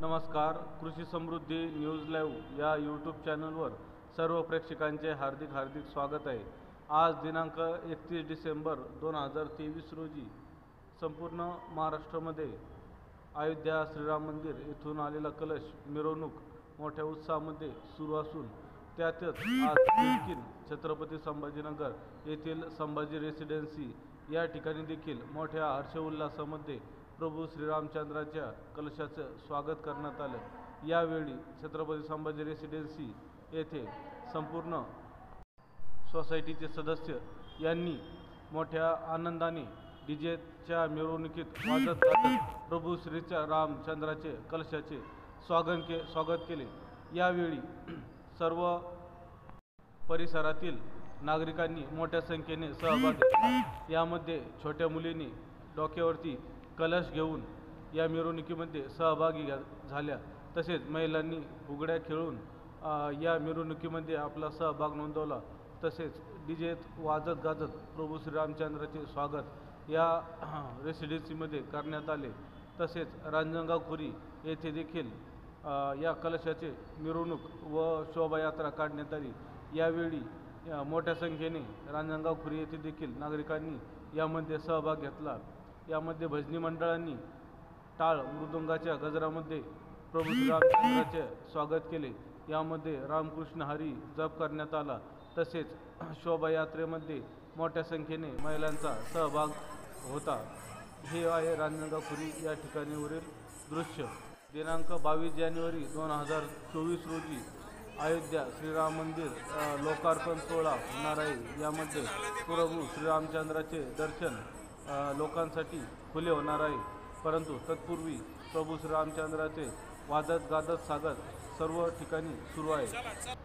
नमस्कार. कृषी समृद्धी news live या यूट्यूब चॅनलवर सर्व प्रेक्षकांचे हार्दिक स्वागत आहे. आज दिनांक 31 डिसेंबर 2023 रोजी संपूर्ण महाराष्ट्रामध्ये अयोध्या श्रीराम मंदिर येथून आलेला कलश मिरवणूक मोठ्या उत्साहामध्ये सुरू असून त्यातच आज देखील छत्रपती संभाजीनगर येथील संभाजी रेसिडेन्सी या ठिकाणी देखील मोठ्या हर्षोल्लासामध्ये प्रभू श्रीरामचंद्राच्या कलशाचं स्वागत करण्यात आलं. यावेळी छत्रपती संभाजी रेसिडेन्सी येथे संपूर्ण सोसायटीचे सदस्य यांनी मोठ्या आनंदाने डीजेच्या मिरवणुकीत वाजत प्रभू श्रीच्या रामचंद्राचे कलशाचे स्वागत केले. यावेळी सर्व परिसरातील नागरिकांनी मोठ्या संख्येने सहभाग घेतला. यामध्ये छोट्या मुलींनी डोक्यावरती कलश घेऊन या मिरवणुकीमध्ये सहभागी झाल्या. तसेच महिलांनी फुगड्या खेळून या मिरवणुकीमध्ये आपला सहभाग नोंदवला. तसेच डीजेत वाजत गाजत प्रभू श्रीरामचंद्राचे स्वागत या रेसिडेन्सीमध्ये करण्यात आले. तसेच रांजणगाव येथे देखील या कलशाचे मिरवणूक व शोभायात्रा काढण्यात आली. यावेळी मोठ्या संख्येने रांजणगाव येथे देखील नागरिकांनी यामध्ये सहभाग घेतला. यामध्ये भजनी मंडळांनी टाळ मृदुंगाच्या गजरामध्ये प्रभू श्रीरामचंद्राचे स्वागत केले. यामध्ये रामकृष्ण हरी जप करण्यात आला. तसेच शोभायात्रेमध्ये मोठ्या संख्येने महिलांचा सहभाग होता. हे आहे रांजणगाव या ठिकाणीवरील दृश्य. दिनांक 22 जानेवारी 2024 रोजी अयोध्या श्रीराम मंदिर लोकार्पण सोहळा होणार आहे. यामध्ये प्रभू श्रीरामचंद्राचे दर्शन लोकांसाठी खुले होणार आहे. परंतु तत्पूर्वी प्रभू श्रीरामचंद्राचे वाजत गाजत स्वागत सर्व ठिकाणी सुरू आहे.